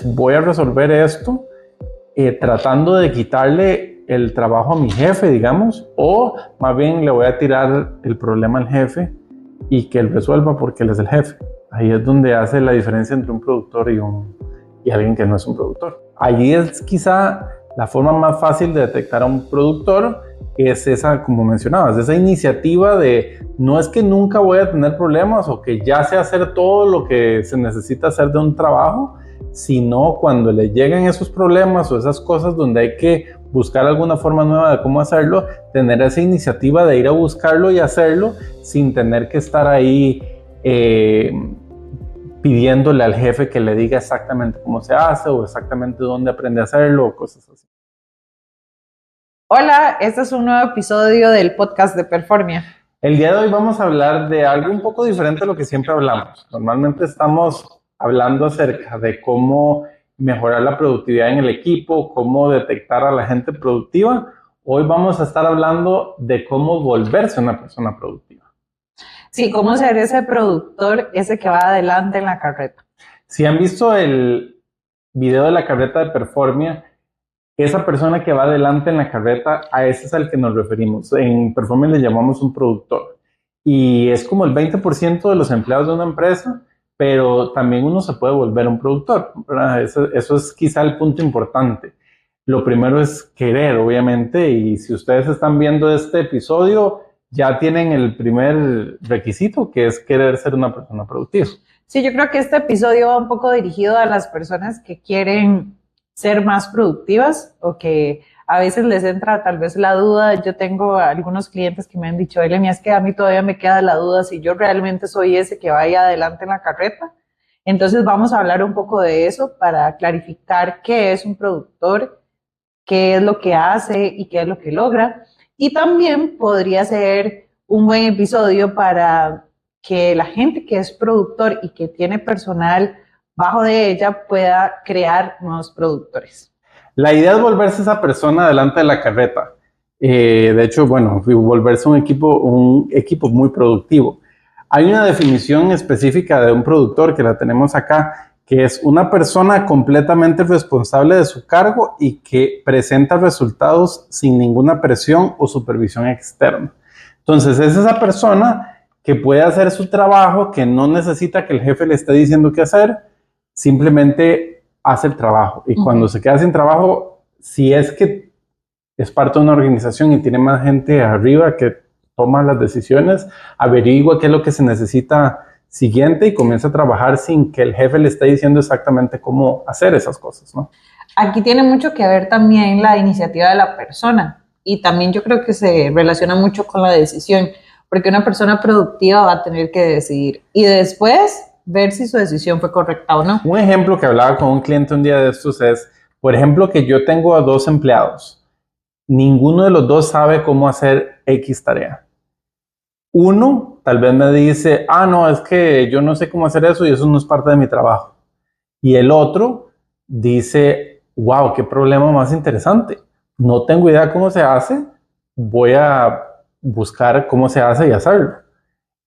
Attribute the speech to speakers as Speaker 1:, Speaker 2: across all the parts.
Speaker 1: voy a resolver esto tratando de quitarle el trabajo a mi jefe, digamos, o más bien le voy a tirar el problema al jefe y que él resuelva porque él es el jefe. Ahí es donde hace la diferencia entre un productor y alguien que no es un productor. Allí es quizá la forma más fácil de detectar a un productor, es esa, como mencionabas, esa iniciativa de no es que nunca voy a tener problemas o que ya sé hacer todo lo que se necesita hacer de un trabajo, sino cuando le llegan esos problemas o esas cosas donde hay que buscar alguna forma nueva de cómo hacerlo, tener esa iniciativa de ir a buscarlo y hacerlo sin tener que estar ahí pidiéndole al jefe que le diga exactamente cómo se hace o exactamente dónde aprende a hacerlo o cosas así.
Speaker 2: Hola, este es un nuevo episodio del podcast de Performia.
Speaker 1: El día de hoy vamos a hablar de algo un poco diferente a lo que siempre hablamos. Normalmente estamos hablando acerca de cómo mejorar la productividad en el equipo, cómo detectar a la gente productiva. Hoy vamos a estar hablando de cómo volverse una persona productiva.
Speaker 2: Sí, cómo ser ese productor, ese que va adelante en la carreta.
Speaker 1: Si han visto el video de la carreta de Performia, esa persona que va adelante en la carreta, a ese es al que nos referimos. En Performia le llamamos un productor. Y es como el 20% de los empleados de una empresa, pero también uno se puede volver un productor, ¿verdad? Eso es quizá el punto importante. Lo primero es querer, obviamente, y si ustedes están viendo este episodio, ya tienen el primer requisito, que es querer ser una persona productiva.
Speaker 2: Sí, yo creo que este episodio va un poco dirigido a las personas que quieren ser más productivas o que a veces les entra tal vez la duda. Yo tengo algunos clientes que me han dicho, Elenia, es que a mí todavía me queda la duda si yo realmente soy ese que vaya adelante en la carreta. Entonces vamos a hablar un poco de eso para clarificar qué es un productor, qué es lo que hace y qué es lo que logra. Y también podría ser un buen episodio para que la gente que es productor y que tiene personal bajo de ella pueda crear nuevos productores.
Speaker 1: La idea es volverse esa persona delante de la carreta. De hecho, bueno, volverse un equipo muy productivo. Hay una definición específica de un productor que la tenemos acá, que es una persona completamente responsable de su cargo y que presenta resultados sin ninguna presión o supervisión externa. Entonces, es esa persona que puede hacer su trabajo, que no necesita que el jefe le esté diciendo qué hacer, simplemente hace el trabajo. Y cuando se queda sin trabajo, si es que es parte de una organización y tiene más gente arriba que toma las decisiones, averigua qué es lo que se necesita siguiente y comienza a trabajar sin que el jefe le esté diciendo exactamente cómo hacer esas cosas, ¿no?
Speaker 2: Aquí tiene mucho que ver también la iniciativa de la persona y también yo creo que se relaciona mucho con la decisión, porque una persona productiva va a tener que decidir y después ver si su decisión fue correcta o no.
Speaker 1: Un ejemplo que hablaba con un cliente un día de estos es, por ejemplo, que yo tengo a 2 empleados. Ninguno de los 2 sabe cómo hacer X tarea. Uno tal vez me dice, no, es que yo no sé cómo hacer eso y eso no es parte de mi trabajo. Y el otro dice, wow, qué problema más interesante. No tengo idea cómo se hace, voy a buscar cómo se hace y hacerlo.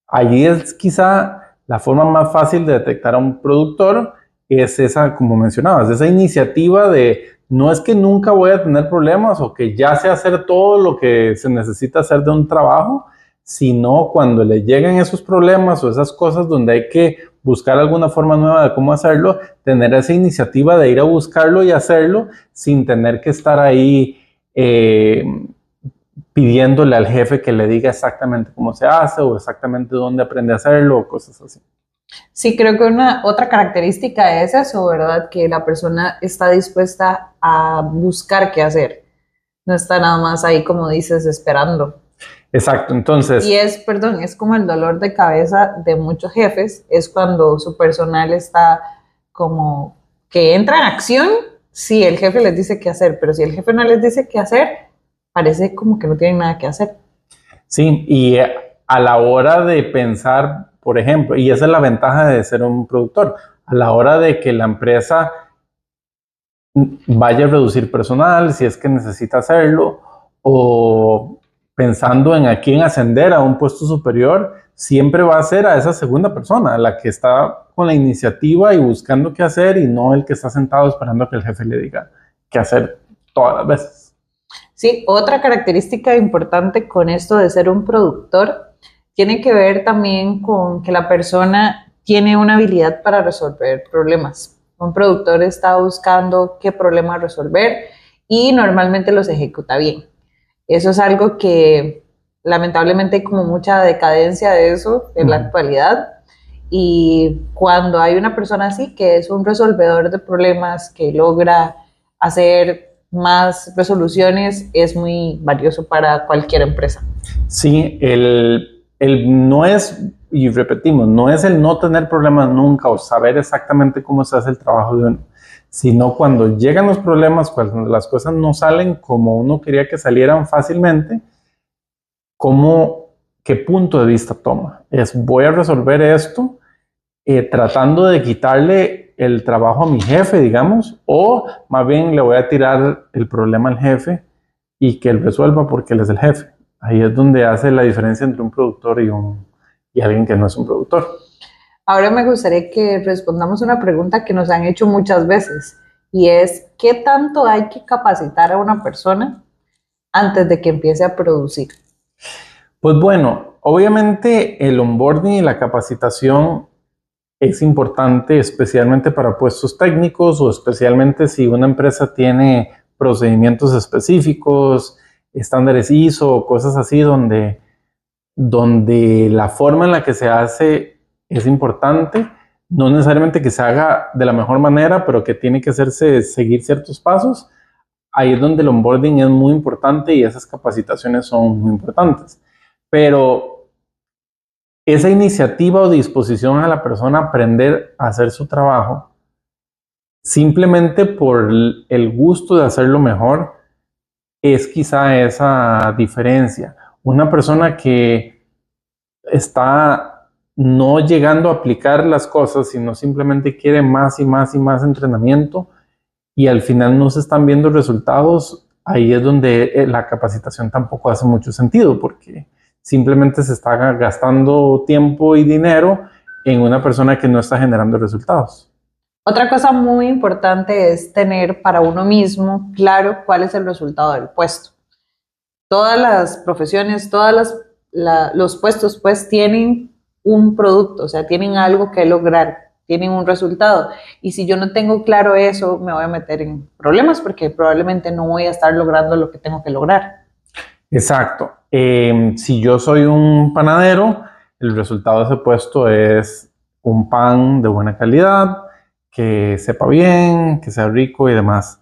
Speaker 1: Allí es quizá la forma más fácil de detectar a un productor, es esa, como mencionabas, esa iniciativa de no es que nunca voy a tener problemas o que ya sé hacer todo lo que se necesita hacer de un trabajo, sino cuando le llegan esos problemas o esas cosas donde hay que buscar alguna forma nueva de cómo hacerlo, tener esa iniciativa de ir a buscarlo y hacerlo sin tener que estar ahí pidiéndole al jefe que le diga exactamente cómo se hace o exactamente dónde aprende a hacerlo o cosas así.
Speaker 2: Sí, creo que una otra característica es eso, ¿verdad? Que la persona está dispuesta a buscar qué hacer. No está nada más ahí, como dices, esperando.
Speaker 1: Exacto, entonces...
Speaker 2: Y es como el dolor de cabeza de muchos jefes, es cuando su personal está como que entra en acción, sí, el jefe les dice qué hacer, pero si el jefe no les dice qué hacer, parece como que no tienen nada que hacer.
Speaker 1: Sí, y a la hora de pensar, por ejemplo, y esa es la ventaja de ser un productor, a la hora de que la empresa vaya a reducir personal, si es que necesita hacerlo, o pensando en a quién ascender a un puesto superior, siempre va a ser a esa segunda persona, a la que está con la iniciativa y buscando qué hacer, y no el que está sentado esperando a que el jefe le diga qué hacer todas las veces.
Speaker 2: Sí, otra característica importante con esto de ser un productor tiene que ver también con que la persona tiene una habilidad para resolver problemas. Un productor está buscando qué problema resolver y normalmente los ejecuta bien. Eso es algo que lamentablemente hay como mucha decadencia de eso en la actualidad. Y cuando hay una persona así, que es un resolvedor de problemas, que logra hacer más resoluciones, es muy valioso para cualquier empresa.
Speaker 1: Sí, no es, y repetimos, no es el no tener problemas nunca o saber exactamente cómo se hace el trabajo de uno, sino cuando llegan los problemas, cuando las cosas no salen como uno quería que salieran fácilmente, qué punto de vista toma. Voy a resolver esto tratando de quitarle el trabajo a mi jefe, digamos, o más bien le voy a tirar el problema al jefe y que él resuelva porque él es el jefe. Ahí es donde hace la diferencia entre un productor y alguien que no es un productor.
Speaker 2: Ahora me gustaría que respondamos una pregunta que nos han hecho muchas veces, y es, ¿qué tanto hay que capacitar a una persona antes de que empiece a producir?
Speaker 1: Pues bueno, obviamente el onboarding y la capacitación es importante, especialmente para puestos técnicos o especialmente si una empresa tiene procedimientos específicos, estándares ISO, cosas así, donde la forma en la que se hace es importante. No necesariamente que se haga de la mejor manera, pero que tiene que seguir ciertos pasos. Ahí es donde el onboarding es muy importante y esas capacitaciones son muy importantes. Pero esa iniciativa o disposición a la persona a aprender a hacer su trabajo, simplemente por el gusto de hacerlo mejor, es quizá esa diferencia. Una persona que está no llegando a aplicar las cosas, sino simplemente quiere más y más y más entrenamiento y al final no se están viendo resultados, ahí es donde la capacitación tampoco hace mucho sentido, porque simplemente se está gastando tiempo y dinero en una persona que no está generando resultados.
Speaker 2: Otra cosa muy importante es tener para uno mismo claro cuál es el resultado del puesto. Todas las profesiones, los puestos pues tienen un producto, o sea, tienen algo que lograr, tienen un resultado. Y si yo no tengo claro eso, me voy a meter en problemas porque probablemente no voy a estar logrando lo que tengo que lograr.
Speaker 1: Exacto. Si yo soy un panadero, el resultado de ese puesto es un pan de buena calidad, que sepa bien, que sea rico y demás.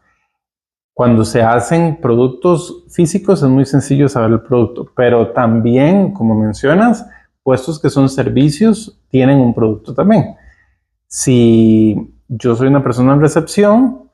Speaker 1: Cuando se hacen productos físicos es muy sencillo saber el producto, pero también, como mencionas, puestos que son servicios tienen un producto también. Si yo soy una persona en recepción,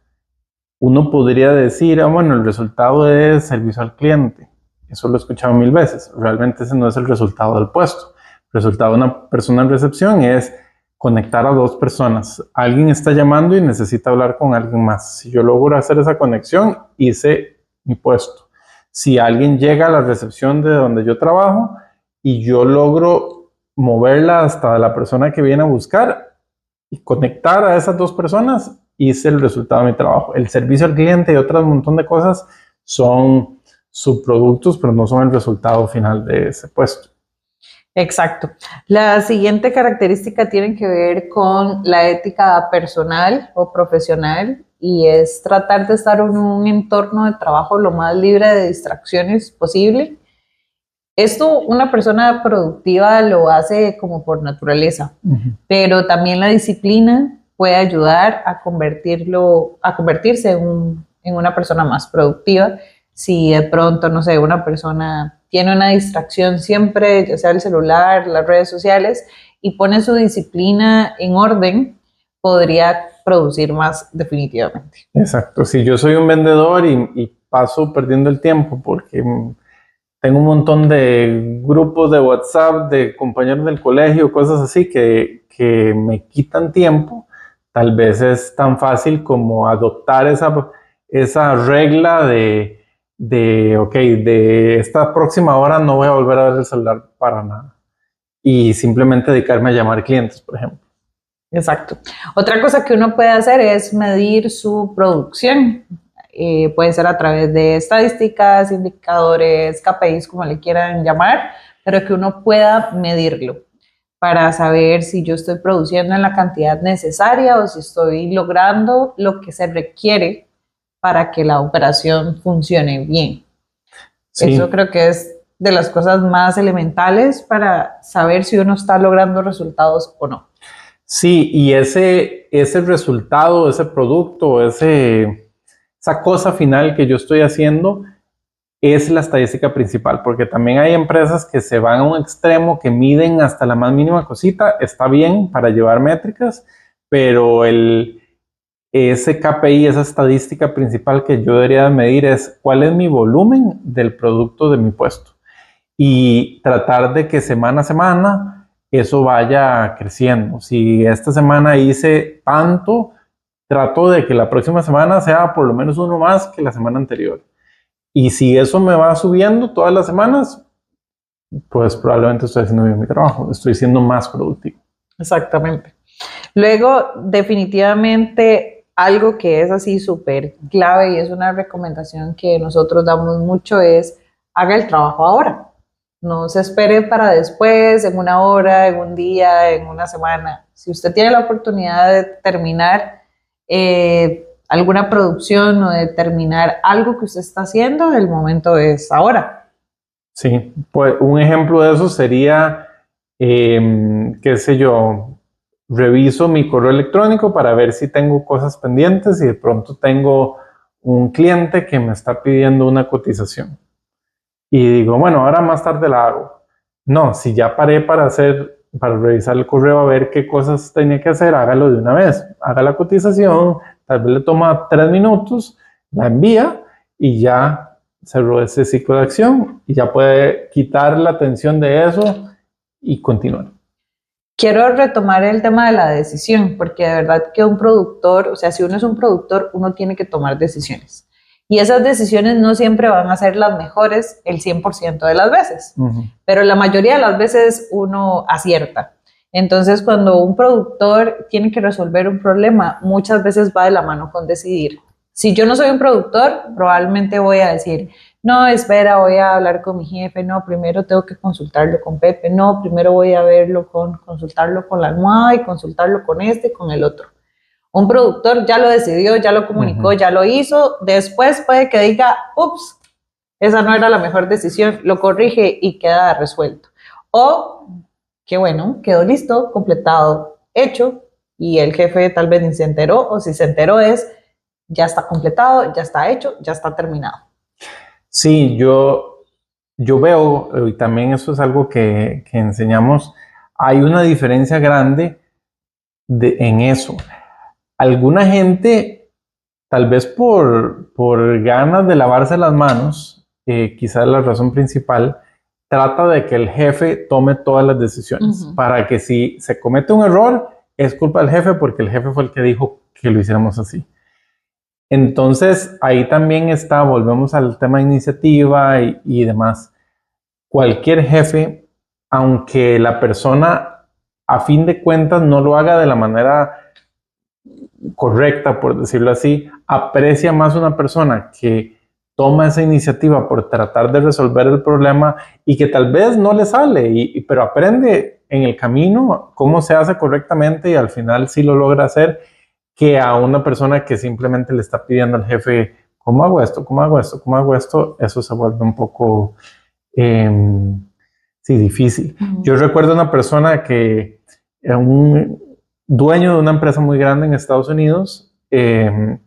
Speaker 1: uno podría decir, bueno, el resultado es servicio al cliente. Eso lo he escuchado 1000 veces. Realmente ese no es el resultado del puesto. El resultado de una persona en recepción es conectar a dos personas. Alguien está llamando y necesita hablar con alguien más. Si yo logro hacer esa conexión, hice mi puesto. Si alguien llega a la recepción de donde yo trabajo y yo logro moverla hasta la persona que viene a buscar y conectar a esas dos personas, hice el resultado de mi trabajo. El servicio al cliente y otro montón de cosas son subproductos, pero no son el resultado final de ese puesto.
Speaker 2: Exacto. La siguiente característica tiene que ver con la ética personal o profesional, y es tratar de estar en un entorno de trabajo lo más libre de distracciones posible. Esto una persona productiva lo hace como por naturaleza, pero también la disciplina puede ayudar a convertirse en una persona más productiva. Si de pronto, no sé, una persona tiene una distracción siempre, ya sea el celular, las redes sociales, y pone su disciplina en orden, podría producir más definitivamente.
Speaker 1: Exacto. Si yo soy un vendedor y paso perdiendo el tiempo porque tengo un montón de grupos de WhatsApp de compañeros del colegio, cosas así que me quitan tiempo, tal vez es tan fácil como adoptar esa regla de ok, de esta próxima hora no voy a volver a ver el celular para nada. Y simplemente dedicarme a llamar clientes, por ejemplo.
Speaker 2: Exacto. Otra cosa que uno puede hacer es medir su producción. Puede ser a través de estadísticas, indicadores, KPIs, como le quieran llamar, pero que uno pueda medirlo para saber si yo estoy produciendo en la cantidad necesaria o si estoy logrando lo que se requiere para que la operación funcione bien. Sí. Eso creo que es de las cosas más elementales para saber si uno está logrando resultados o no.
Speaker 1: Sí, y ese resultado, ese producto, esa cosa final que yo estoy haciendo es la estadística principal, porque también hay empresas que se van a un extremo, que miden hasta la más mínima cosita, está bien para llevar métricas, pero ese KPI, esa estadística principal que yo debería medir es cuál es mi volumen del producto de mi puesto y tratar de que semana a semana eso vaya creciendo. Si esta semana hice tanto, trato de que la próxima semana sea por lo menos uno más que la semana anterior. Y si eso me va subiendo todas las semanas, pues probablemente estoy haciendo bien mi trabajo, estoy siendo más productivo.
Speaker 2: Exactamente. Luego, definitivamente, algo que es así súper clave y es una recomendación que nosotros damos mucho es haga el trabajo ahora. No se espere para después, en una hora, en un día, en una semana. Si usted tiene la oportunidad de terminar alguna producción o de terminar algo que usted está haciendo, el momento es ahora.
Speaker 1: Sí, pues un ejemplo de eso sería, qué sé yo, reviso mi correo electrónico para ver si tengo cosas pendientes y de pronto tengo un cliente que me está pidiendo una cotización. Y digo, bueno, ahora más tarde la hago. No, si ya paré para revisar el correo a ver qué cosas tenía que hacer, hágalo de una vez. Haga la cotización, tal vez le toma 3 minutos, la envía y ya cerró ese ciclo de acción y ya puede quitar la atención de eso y continuar.
Speaker 2: Quiero retomar el tema de la decisión, porque de verdad que un productor, o sea, si uno es un productor, uno tiene que tomar decisiones. Y esas decisiones no siempre van a ser las mejores el 100% de las veces, pero la mayoría de las veces uno acierta. Entonces, cuando un productor tiene que resolver un problema, muchas veces va de la mano con decidir. Si yo no soy un productor, probablemente voy a decir, no, espera, voy a hablar con mi jefe, no, primero tengo que consultarlo con Pepe, no, primero voy a consultarlo con la almohada y consultarlo con con el otro. Un productor ya lo decidió, ya lo comunicó, ya lo hizo, después puede que diga, ups, esa no era la mejor decisión, lo corrige y queda resuelto. O, qué bueno, quedó listo, completado, hecho, y el jefe tal vez ni se enteró, o si se enteró ya está completado, ya está hecho, ya está terminado.
Speaker 1: Sí, yo veo, y también eso es algo que enseñamos, hay una diferencia grande en eso. Alguna gente, tal vez por ganas de lavarse las manos, quizás la razón principal, trata de que el jefe tome todas las decisiones, para que si se comete un error, es culpa del jefe porque el jefe fue el que dijo que lo hiciéramos así. Entonces, ahí también volvemos al tema de iniciativa y demás. Cualquier jefe, aunque la persona a fin de cuentas no lo haga de la manera correcta, por decirlo así, aprecia más una persona que toma esa iniciativa por tratar de resolver el problema y que tal vez no le sale, pero aprende en el camino cómo se hace correctamente y al final sí lo logra hacer, que a una persona que simplemente le está pidiendo al jefe, ¿cómo hago esto? ¿Cómo hago esto? ¿Cómo hago esto? Eso se vuelve un poco, sí, difícil. Yo recuerdo una persona que era un dueño de una empresa muy grande en Estados Unidos, que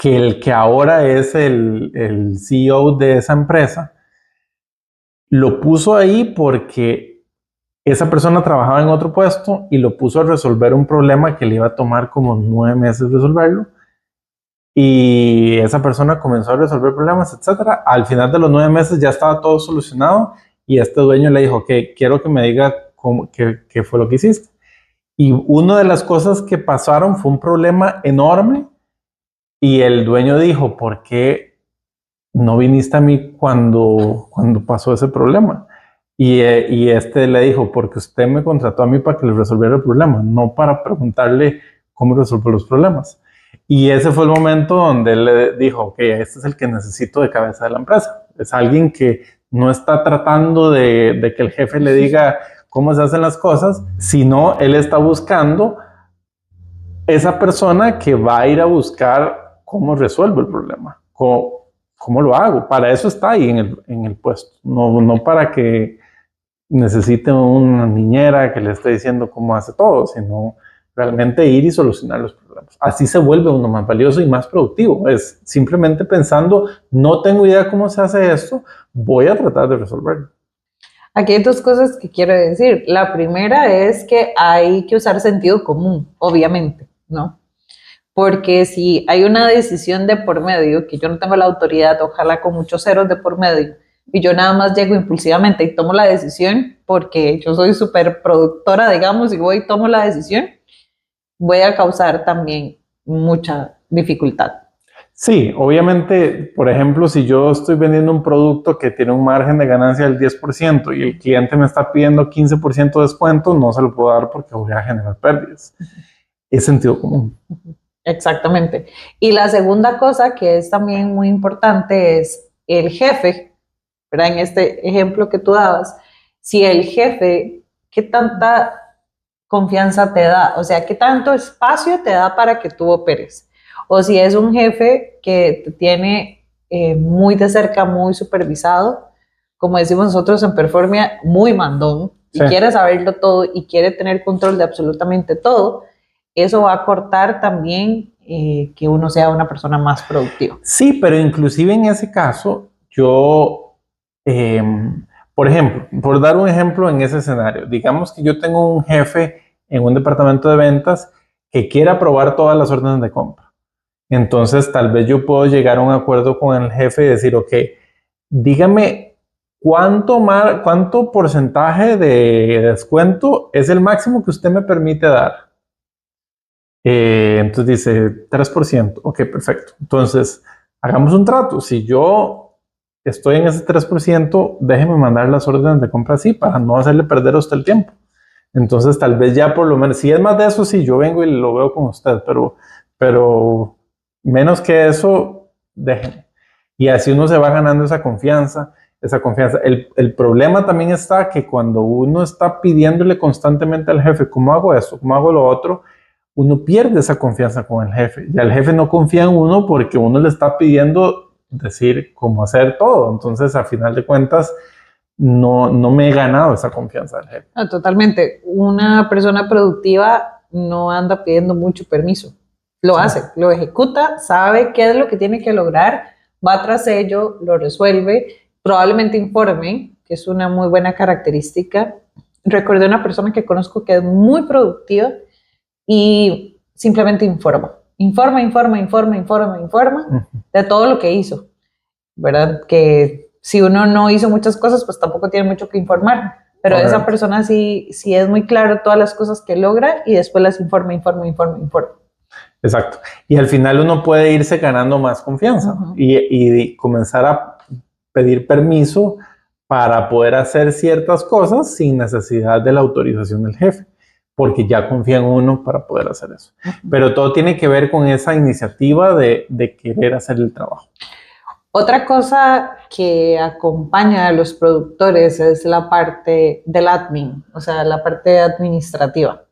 Speaker 1: el que ahora es el CEO de esa empresa, lo puso ahí porque esa persona trabajaba en otro puesto y lo puso a resolver un problema que le iba a tomar como 9 meses resolverlo. Y esa persona comenzó a resolver problemas, etcétera. Al final de los 9 meses ya estaba todo solucionado y este dueño le dijo que quiero que me diga qué fue lo que hiciste. Y una de las cosas que pasaron fue un problema enorme y el dueño dijo, ¿por qué no viniste a mí cuando pasó ese problema. Y le dijo, porque usted me contrató a mí para que le resolviera el problema, no para preguntarle cómo resolver los problemas. Y ese fue el momento donde él le dijo, ok, este es el que necesito de cabeza de la empresa. Es alguien que no está tratando de que el jefe le diga cómo se hacen las cosas, sino él está buscando esa persona que va a ir a buscar cómo resuelvo el problema, cómo lo hago. Para eso está ahí en el puesto, no para que necesite una niñera que le esté diciendo cómo hace todo, sino realmente ir y solucionar los problemas. Así se vuelve uno más valioso y más productivo. Es simplemente pensando, no tengo idea cómo se hace esto, voy a tratar de resolverlo.
Speaker 2: Aquí hay dos cosas que quiero decir. La primera es que hay que usar sentido común, obviamente, ¿no? Porque si hay una decisión de por medio, que yo no tengo la autoridad, ojalá con muchos ceros de por medio, y yo nada más llego impulsivamente y tomo la decisión, porque yo soy súper productora, digamos, y voy y tomo la decisión, voy a causar también mucha dificultad.
Speaker 1: Sí, obviamente, por ejemplo, si yo estoy vendiendo un producto que tiene un margen de ganancia del 10% y el cliente me está pidiendo 15% de descuento, no se lo puedo dar porque voy a generar pérdidas. Es sentido común.
Speaker 2: Exactamente. Y la segunda cosa que es también muy importante es el jefe, ¿verdad? En este ejemplo que tú dabas, si el jefe, ¿qué tanta confianza te da? O sea, ¿qué tanto espacio te da para que tú operes? O si es un jefe que te tiene muy de cerca, muy supervisado, como decimos nosotros en Performia, muy mandón, y quiere saberlo todo y quiere tener control de absolutamente todo, eso va a cortar también que uno sea una persona más productiva.
Speaker 1: Sí, pero inclusive en ese caso, yo, por ejemplo, por dar un ejemplo en ese escenario, digamos que yo tengo un jefe en un departamento de ventas que quiere aprobar todas las órdenes de compra. Entonces, tal vez yo puedo llegar a un acuerdo con el jefe y decir, ok, dígame cuánto porcentaje de descuento es el máximo que usted me permite dar. Entonces dice 3%. Ok, perfecto. Entonces, hagamos un trato. Si yo estoy en ese 3%, déjeme mandar las órdenes de compra así para no hacerle perder a usted el tiempo. Entonces, tal vez ya por lo menos, si es más de eso, sí, yo vengo y lo veo con usted, pero menos que eso, déjeme. Y así uno se va ganando esa confianza. El problema también está que cuando uno está pidiéndole constantemente al jefe, ¿cómo hago esto? ¿Cómo hago lo otro? Uno pierde esa confianza con el jefe. Y el jefe no confía en uno porque uno le está pidiendo decir cómo hacer todo. Entonces, a final de cuentas, no me he ganado esa confianza del jefe.
Speaker 2: No, totalmente. Una persona productiva no anda pidiendo mucho permiso. Lo hace, lo ejecuta, sabe qué es lo que tiene que lograr, va tras ello, lo resuelve, probablemente informe, que es una muy buena característica. Recuerdo una persona que conozco que es muy productiva y simplemente informa de todo lo que hizo, ¿verdad? Que si uno no hizo muchas cosas, pues tampoco tiene mucho que informar, pero esa persona sí es muy claro todas las cosas que logra y después las informa.
Speaker 1: Exacto. Y al final uno puede irse ganando más confianza y comenzar a pedir permiso para poder hacer ciertas cosas sin necesidad de la autorización del jefe, porque ya confía en uno para poder hacer eso. Pero todo tiene que ver con esa iniciativa de querer hacer el trabajo.
Speaker 2: Otra cosa que acompaña a los productores es la parte del admin, o sea, la parte administrativa.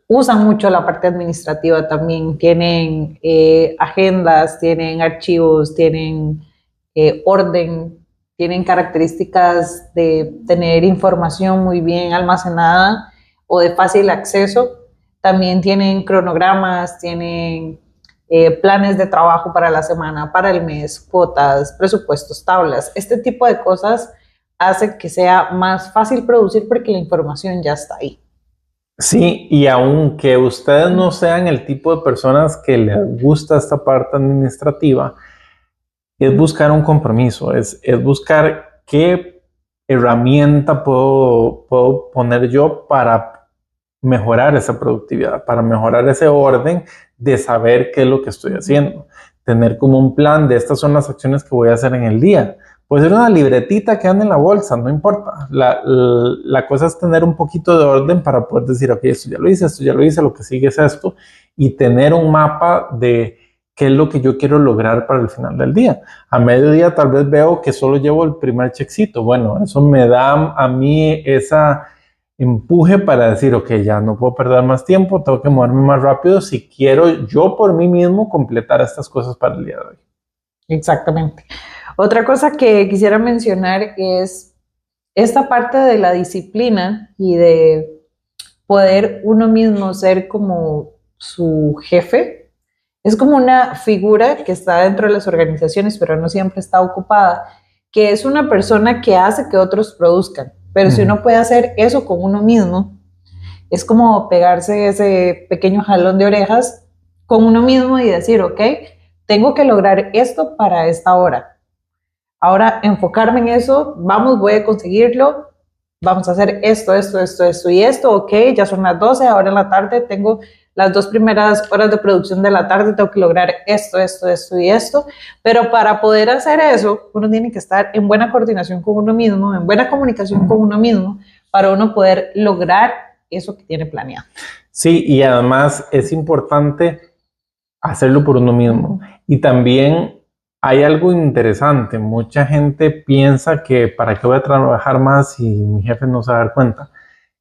Speaker 2: Usan mucho la parte administrativa también, tienen agendas, tienen archivos, tienen orden, tienen características de tener información muy bien almacenada o de fácil acceso. También tienen cronogramas, tienen planes de trabajo para la semana, para el mes, cuotas, presupuestos, tablas. Este tipo de cosas hace que sea más fácil producir porque la información ya está ahí.
Speaker 1: Sí, y aunque ustedes no sean el tipo de personas que les gusta esta parte administrativa, es buscar un compromiso, es buscar qué herramienta puedo poner yo para mejorar esa productividad, para mejorar ese orden de saber qué es lo que estoy haciendo. tener como un plan de estas son las acciones que voy a hacer en el día. Puede ser una libretita que ande en la bolsa, no importa. La cosa es tener un poquito de orden para poder decir, ok, esto ya lo hice, lo que sigue es esto, y tener un mapa de qué es lo que yo quiero lograr para el final del día. A mediodía tal vez veo que solo llevo el primer checkcito. Bueno, eso me da a mí esa empuje para decir, ok, ya no puedo perder más tiempo, tengo que moverme más rápido si quiero yo por mí mismo completar estas cosas para el día de hoy.
Speaker 2: Exactamente. Otra cosa que quisiera mencionar es esta parte de la disciplina y de poder uno mismo ser como su jefe. Es como una figura que está dentro de las organizaciones, pero no siempre está ocupada, que es una persona que hace que otros produzcan. Pero si uno puede hacer eso con uno mismo, es como pegarse ese pequeño jalón de orejas con uno mismo y decir, ok, tengo que lograr esto para esta hora. Ahora enfocarme en eso, vamos, voy a conseguirlo, vamos a hacer esto y esto, ok, ya son las 12, ahora en la tarde tengo las 2 primeras horas de producción de la tarde, tengo que lograr esto y esto, pero para poder hacer eso, uno tiene que estar en buena coordinación con uno mismo, en buena comunicación con uno mismo, para uno poder lograr eso que tiene planeado.
Speaker 1: Sí, y además es importante hacerlo por uno mismo. Y también hay algo interesante. Mucha gente piensa que para qué voy a trabajar más si mi jefe no se va a dar cuenta.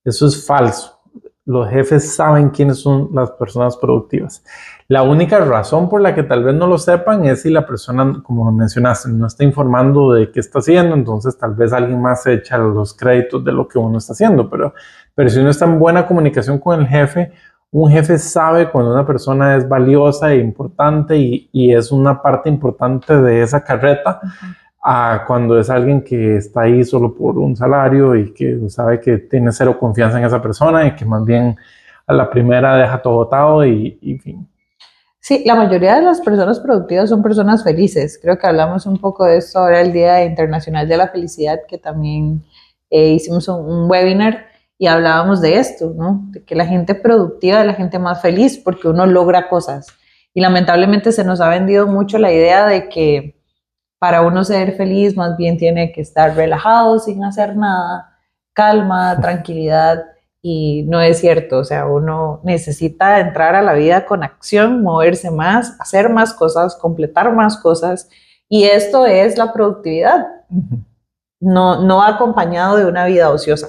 Speaker 1: Eso es falso. Los jefes saben quiénes son las personas productivas. La única razón por la que tal vez no lo sepan es si la persona, como mencionaste, no está informando de qué está haciendo, entonces tal vez alguien más se echa los créditos de lo que uno está haciendo. Pero si uno está en buena comunicación con el jefe, un jefe sabe cuando una persona es valiosa e importante y es una parte importante de esa carreta, a cuando es alguien que está ahí solo por un salario y que sabe que tiene cero confianza en esa persona y que más bien a la primera deja todo botado y fin.
Speaker 2: Sí, la mayoría de las personas productivas son personas felices. Creo que hablamos un poco de esto ahora el Día Internacional de la Felicidad, que también hicimos un webinar y hablábamos de esto, ¿no? De que la gente productiva es la gente más feliz porque uno logra cosas. Y lamentablemente se nos ha vendido mucho la idea de que para uno ser feliz más bien tiene que estar relajado sin hacer nada, calma, tranquilidad, y no es cierto. O sea, uno necesita entrar a la vida con acción, moverse más, hacer más cosas, completar más cosas, y esto es la productividad. No va acompañado de una vida ociosa.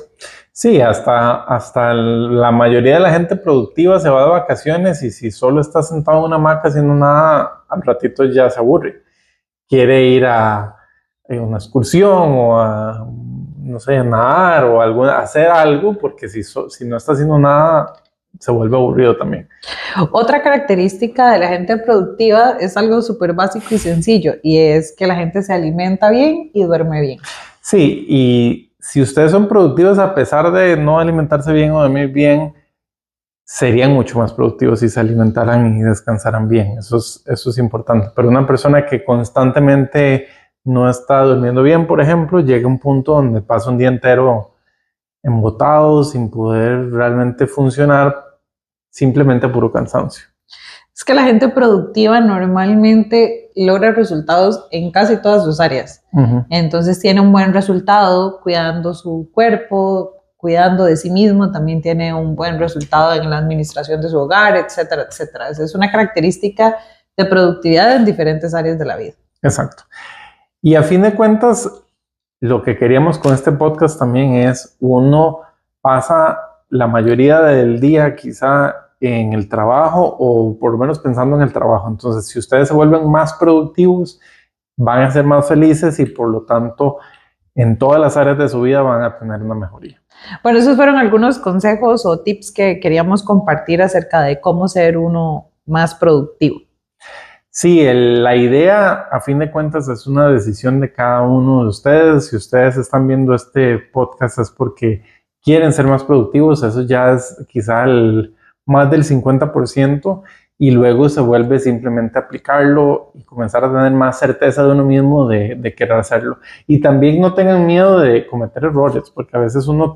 Speaker 1: Sí, hasta la mayoría de la gente productiva se va de vacaciones y si solo está sentado en una hamaca haciendo nada, al ratito ya se aburre. Quiere ir a una excursión o a, no sé, a nadar o hacer algo, porque si no está haciendo nada, se vuelve aburrido también.
Speaker 2: Otra característica de la gente productiva es algo súper básico y sencillo, y es que la gente se alimenta bien y duerme bien.
Speaker 1: Sí, y si ustedes son productivos a pesar de no alimentarse bien o dormir bien, serían mucho más productivos si se alimentaran y descansaran bien. Eso es importante. Pero una persona que constantemente no está durmiendo bien, por ejemplo, llega a un punto donde pasa un día entero embotado, sin poder realmente funcionar, simplemente puro cansancio.
Speaker 2: Es que la gente productiva normalmente logra resultados en casi todas sus áreas. Entonces tiene un buen resultado cuidando su cuerpo, cuidando de sí mismo, también tiene un buen resultado en la administración de su hogar, etcétera, etcétera. Esa es una característica de productividad en diferentes áreas de la vida.
Speaker 1: Exacto. Y a fin de cuentas, lo que queríamos con este podcast también es, uno pasa la mayoría del día quizá en el trabajo o por lo menos pensando en el trabajo. Entonces, si ustedes se vuelven más productivos, van a ser más felices y por lo tanto en todas las áreas de su vida van a tener una mejoría.
Speaker 2: Bueno, esos fueron algunos consejos o tips que queríamos compartir acerca de cómo ser uno más productivo.
Speaker 1: Sí, la idea, a fin de cuentas, es una decisión de cada uno de ustedes. Si ustedes están viendo este podcast es porque quieren ser más productivos. Eso ya es quizá más del 50%, y luego se vuelve simplemente aplicarlo y comenzar a tener más certeza de uno mismo de querer hacerlo. Y también no tengan miedo de cometer errores, porque a veces uno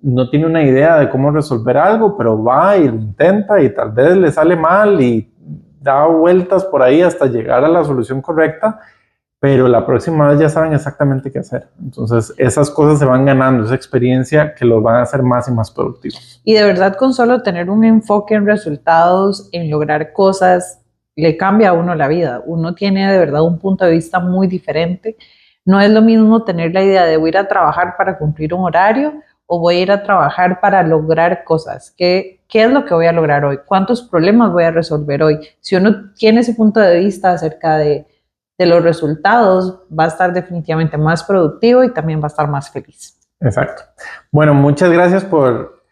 Speaker 1: no tiene una idea de cómo resolver algo, pero va y lo intenta y tal vez le sale mal y da vueltas por ahí hasta llegar a la solución correcta, pero la próxima vez ya saben exactamente qué hacer. Entonces, esas cosas se van ganando, esa experiencia que los van a hacer más y más productivos.
Speaker 2: Y de verdad, con solo tener un enfoque en resultados, en lograr cosas, le cambia a uno la vida. Uno tiene de verdad un punto de vista muy diferente. No es lo mismo tener la idea de voy a ir a trabajar para cumplir un horario o voy a ir a trabajar para lograr cosas. ¿Qué es lo que voy a lograr hoy? ¿Cuántos problemas voy a resolver hoy? Si uno tiene ese punto de vista acerca de los resultados, va a estar definitivamente más productivo y también va a estar más feliz.
Speaker 1: Exacto. Bueno, muchas gracias por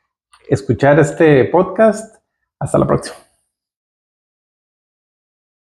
Speaker 1: escuchar este podcast. Hasta la próxima.